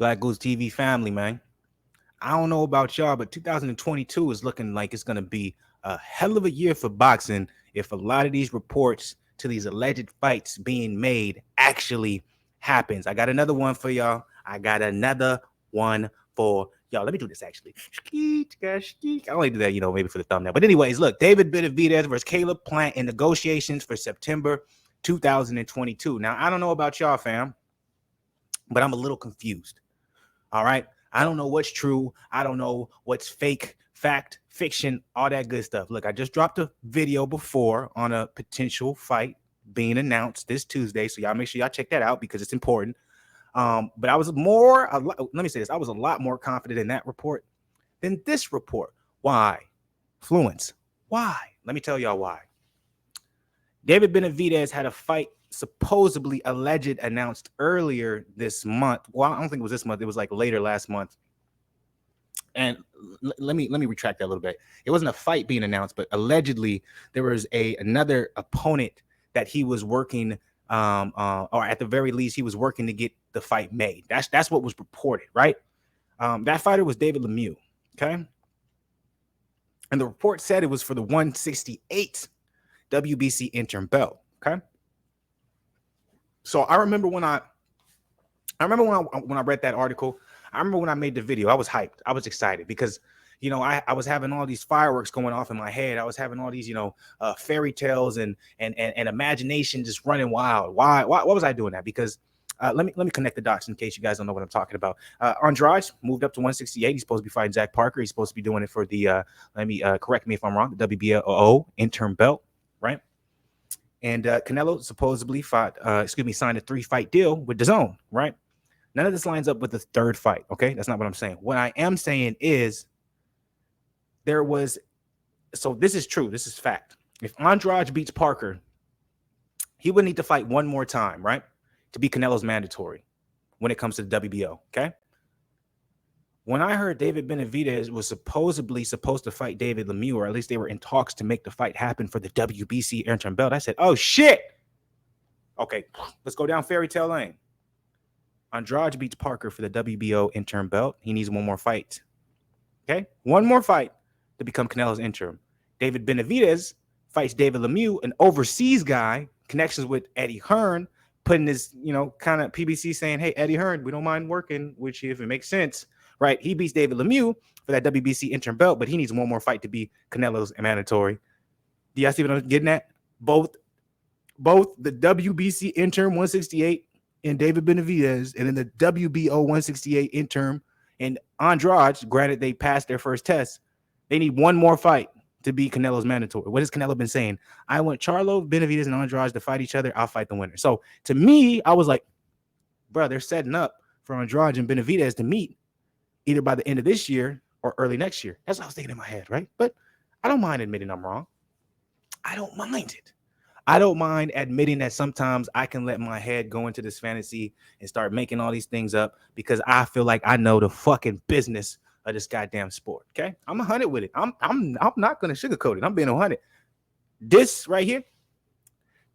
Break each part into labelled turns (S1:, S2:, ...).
S1: BlakGooseTV family, man. I don't know about y'all, but 2022 is looking like it's going to be a hell of a year for boxing if a lot of these reports to these alleged fights being made actually happens. I got another one for y'all. Let me do this actually. I only do that, maybe for the thumbnail. But anyways, look, David Benavidez versus Caleb Plant in negotiations for September 2022. Now, I don't know about y'all, fam, but I'm a little confused. All right. I don't know what's true. I don't know what's fake, fact, fiction, all that good stuff. Look, I just dropped a video before on a potential fight being announced this Tuesday. So y'all make sure y'all check that out because it's important. But I was let me say this. I was a lot more confident in that report than this report. Why? Fluence. Why? Let me tell y'all why. David Benavidez had a fight supposedly alleged announced earlier this month. Well, I don't think it was this month. It was like later last month. And let me retract that a little bit. It wasn't a fight being announced, but allegedly there was another opponent that he was working, or at the very least, he was working to get the fight made. That's what was reported, right? That fighter was David Lemieux. Okay. And the report said it was for the 168 WBC interim belt. Okay. So I remember when I read that article. I remember when I made the video, I was hyped. I was excited because, I was having all these fireworks going off in my head. I was having all these, fairy tales and imagination just running wild. Why was I doing that? Because let me connect the dots in case you guys don't know what I'm talking about. Andrade moved up to 168. He's supposed to be fighting Zach Parker. He's supposed to be doing it for the correct me if I'm wrong, the WBO interim belt, right? And Canelo supposedly signed a 3-fight deal with DAZN, right? None of this lines up with the third fight, okay? That's not what I'm saying. What I am saying is so this is true. This is fact. If Andrade beats Parker, he would need to fight one more time, right? To be Canelo's mandatory when it comes to the WBO, okay? When I heard David Benavidez was supposed to fight David Lemieux, or at least they were in talks to make the fight happen for the WBC interim belt, I said, oh, shit. Okay, let's go down fairy tale lane. Andrade beats Parker for the WBO interim belt. He needs one more fight. Okay? One more fight to become Canelo's interim. David Benavidez fights David Lemieux, an overseas guy, connections with Eddie Hearn, putting his, kind of PBC saying, hey, Eddie Hearn, we don't mind working with you if it makes sense. Right? He beats David Lemieux for that WBC interim belt, but he needs one more fight to be Canelo's mandatory. Do y'all see what I'm getting at? Both the WBC interim 168 and David Benavidez, and then the WBO 168 interim and Andrade, granted they passed their first test, they need one more fight to be Canelo's mandatory. What has Canelo been saying? I want Charlo, Benavidez, and Andrade to fight each other. I'll fight the winner. So to me, I was like, bro, they're setting up for Andrade and Benavidez to meet either by the end of this year or early next year. That's what I was thinking in my head, right? But I don't mind admitting I'm wrong. I don't mind it. I don't mind admitting that sometimes I can let my head go into this fantasy and start making all these things up because I feel like I know the fucking business of this goddamn sport. Okay, I'm 100 with it. I'm not gonna sugarcoat it. I'm being 100. This right here,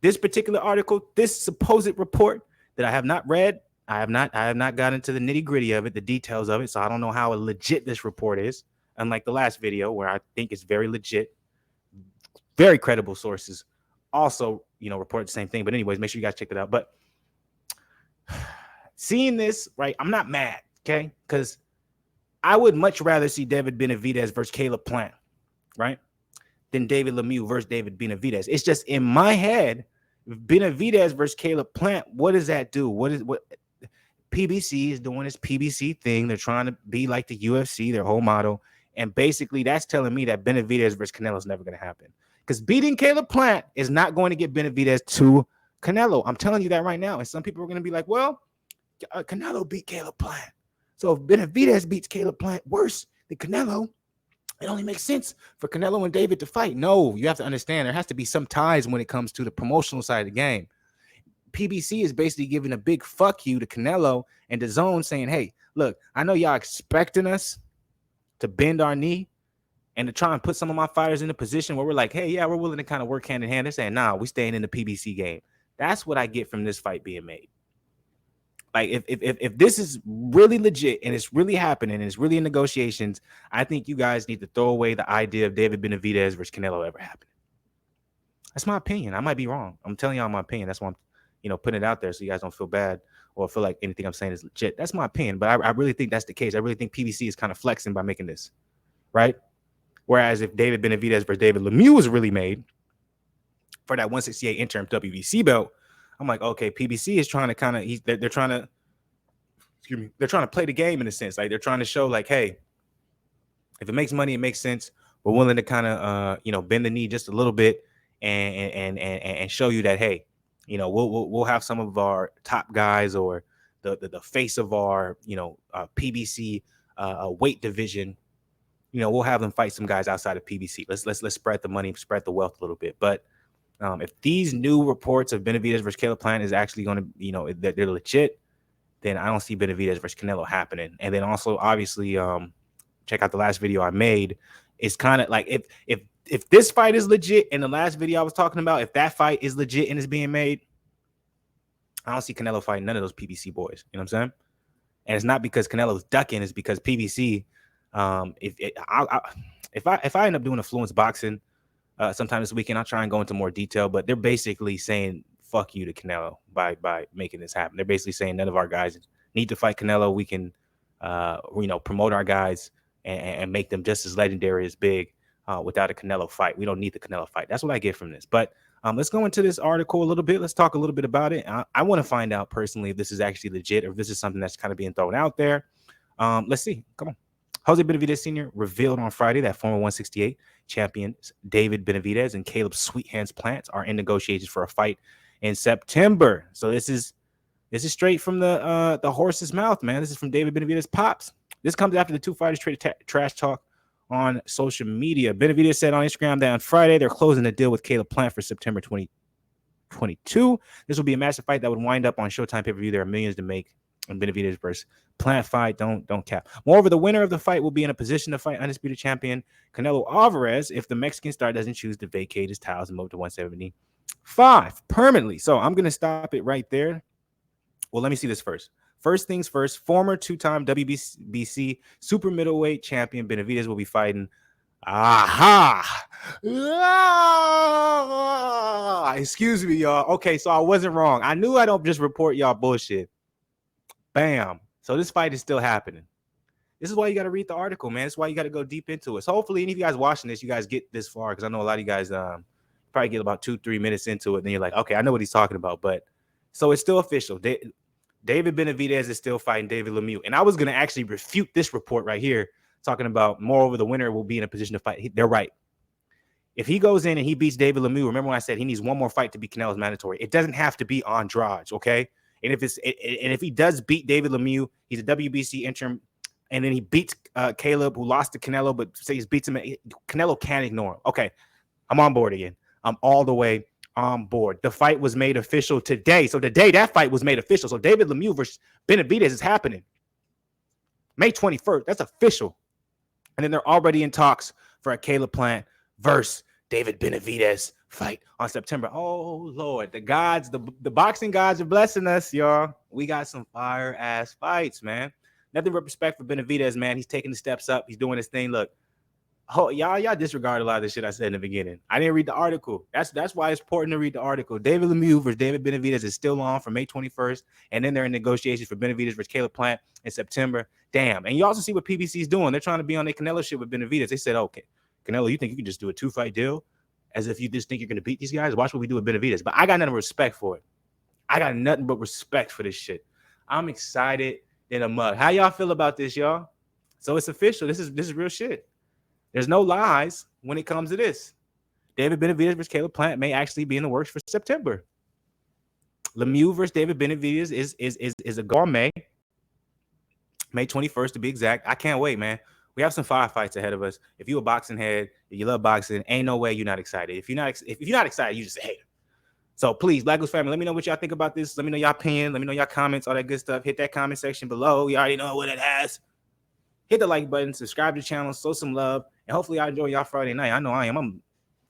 S1: this particular article, this supposed report that I have not read, I have not gotten into the nitty gritty of it, the details of it. So I don't know how legit this report is. Unlike the last video where I think it's very legit, very credible sources also, report the same thing. But anyways, make sure you guys check it out. But seeing this, right, I'm not mad, okay? Because I would much rather see David Benavidez versus Caleb Plant, right, than David Lemieux versus David Benavidez. It's just in my head, Benavidez versus Caleb Plant, what does that do? What PBC is doing this PBC thing. They're trying to be like the UFC, their whole motto. And basically that's telling me that Benavidez versus Canelo is never going to happen. Because beating Caleb Plant is not going to get Benavidez to Canelo. I'm telling you that right now. And some people are going to be like, well, Canelo beat Caleb Plant. So if Benavidez beats Caleb Plant worse than Canelo, it only makes sense for Canelo and David to fight. No, you have to understand there has to be some ties when it comes to the promotional side of the game. PBC is basically giving a big fuck you to Canelo and DAZN saying, hey, look, I know y'all expecting us to bend our knee and to try and put some of my fighters in a position where we're like, hey, yeah, we're willing to kind of work hand in hand. They're saying, nah, we staying in the PBC game. That's what I get from this fight being made. Like if this is really legit and it's really happening and it's really in negotiations, I think you guys need to throw away the idea of David Benavidez versus Canelo ever happening. That's my opinion. I might be wrong. I'm telling y'all my opinion. That's why I'm, putting it out there so you guys don't feel bad or feel like anything I'm saying is legit. That's my opinion. But I really think that's the case. I really think PBC is kind of flexing by making this, right? Whereas if David Benavidez versus David Lemieux was really made for that 168 interim WBC belt, I'm like, okay, PBC is trying to they're trying to, they're trying to play the game in a sense. Like they're trying to show like, hey, if it makes money, it makes sense. We're willing to kind of, bend the knee just a little bit and show you that, hey, we'll have some of our top guys or the face of our, PBC weight division. We'll have them fight some guys outside of PBC. Let's spread the money, spread the wealth a little bit. But if these new reports of Benavidez versus Caleb Plant is actually going to, that they're legit, then I don't see Benavidez versus Canelo happening. And then also, obviously, check out the last video I made. It's kind of like if this fight is legit and the last video I was talking about, if that fight is legit and is being made, I don't see Canelo fighting none of those PBC boys. You know what I'm saying? And it's not because Canelo's ducking, it's because PBC. If I end up doing Affluence Boxing sometime this weekend, I'll try and go into more detail. But they're basically saying fuck you to Canelo by making this happen. They're basically saying none of our guys need to fight Canelo. We can promote our guys and make them just as legendary as big without a Canelo fight. We don't need the Canelo fight. That's what I get from this. But let's go into this article a little bit. Let's talk a little bit about it. I want to find out personally if this is actually legit or if this is something that's kind of being thrown out there. Let's see. Come on. Jose Benavidez Sr. revealed on Friday that former 168 champions David Benavidez and Caleb Sweet Hands Plant are in negotiations for a fight in September. So this is straight from the horse's mouth, man. This is from David Benavidez pops. This comes after the two fighters traded trash talk on social media. Benavidez said on Instagram that on Friday they're closing a deal with Caleb Plant for September 2022. This will be a massive fight that would wind up on Showtime pay-per-view. There are millions to make. And Benavidez versus Plant fight, don't cap. Moreover, the winner of the fight will be in a position to fight undisputed champion Canelo Alvarez if the Mexican star doesn't choose to vacate his titles and move to 175 permanently. So I'm going to stop it right there. Well, let me see this first. First things first, former two-time WBC super middleweight champion Benavidez will be fighting. Excuse me, y'all. Okay, so I wasn't wrong. I knew I don't just report y'all bullshit. Bam. So this fight is still happening. This is why you got to read the article, man. That's why you got to go deep into it. So hopefully any of you guys watching this, you guys get this far, because I know a lot of you guys probably get about 2-3 minutes into it. Then you're like, okay, I know what he's talking about. But so it's still official. David Benavidez is still fighting David Lemieux. And I was going to actually refute this report right here, talking about moreover, the winner will be in a position to fight. They're right. If he goes in and he beats David Lemieux, remember when I said he needs one more fight to be Canelo's mandatory? It doesn't have to be Andrade, okay? And if he does beat David Lemieux, he's a WBC interim, and then he beats Caleb, who lost to Canelo, but say he beats him, Canelo can't ignore him. Okay, I'm on board again. I'm all the way on board. The fight was made official today. So today that fight was made official. So David Lemieux versus Benavidez is happening May 21st. That's official. And then they're already in talks for a Caleb Plant versus David Benavidez fight on September. Oh Lord, the gods, the boxing gods are blessing us, y'all. We got some fire ass fights, man. Nothing but respect for Benavidez, man. He's taking the steps up. He's doing his thing. Look, y'all disregard a lot of the shit I said in the beginning. I didn't read the article. That's why it's important to read the article. David Lemieux versus David Benavidez is still on for May 21st, and then they're in negotiations for Benavidez versus Caleb Plant in September. Damn. And you also see what PBC is doing. They're trying to be on their Canelo shit with Benavidez. They said, okay, Canelo, you think you can just do a 2-fight deal? As if you just think you're going to beat these guys? Watch what we do with Benavidez. But I got nothing but respect for it. I got nothing but respect for this shit. I'm excited in a mug. How y'all feel about this, y'all? So it's official. This is real shit. There's no lies when it comes to this. David Benavidez versus Caleb Plant may actually be in the works for September. Lemieux versus David Benavidez is a gourmet. May 21st to be exact. I can't wait, man. We have some fire fights ahead of us. If you're a boxing head, if you love boxing, ain't no way you're not excited. If you're not excited, you just hate it. So please, Black Goose family, let me know what y'all think about this. Let me know y'all opinion. Let me know y'all comments, all that good stuff. Hit that comment section below. You already know what it has. Hit the like button, subscribe to the channel, show some love, and hopefully y'all enjoy y'all Friday night. I know I am. I'm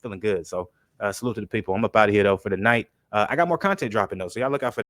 S1: feeling good. So salute to the people. I'm up out of here though for the night. I got more content dropping though, so y'all look out for